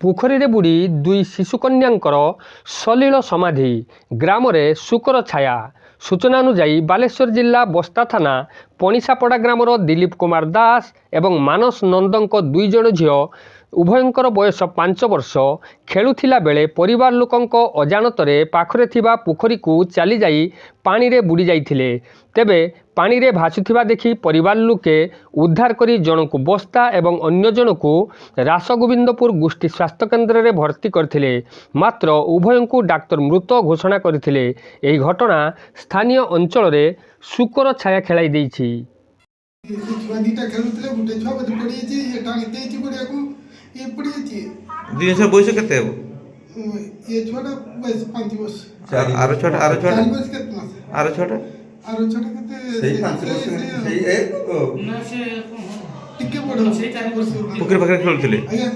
पोखरी बुड़ी दुई शिशुकन्यांकर सलील समाधि ग्राम शूकर छाया। सूचना अनुजाई बालेश्वर जिला बस्ता थाना पणिसापड़ा ग्रामर दिलीप कुमार दास एवं मानस नंदक दुई जण झील उभयंकर बयस 5 वर्ष खेलुथिला बेले परिवार लोकंक अजाणतरे पाखरे थिबा पोखरी को चली जाई पानी रे बुड़ी जाइथिले। तेबे पानी रे भासुथिबा देखि परिवार लोके उद्धार करी जनकु बस्ता एवं अन्य जनकु रासगोविंदपुर गोष्ठी स्वास्थ्य केन्द्र रे भर्ती करथिले। मात्र उभयंकु डाक्तर मृत घोषणा करथिले। एही घटना स्थानीय अंचल रे शूकर छाया खेलाई देइछि। बयस केते ये छोटा बस 5 वर्ष आरो छोटा आरो छोटा केते सही 5 वर्ष सही ए ना से टिके बड़ सही 4 वर्ष पोखरी पाखरे खेलुथिले। आज्ञा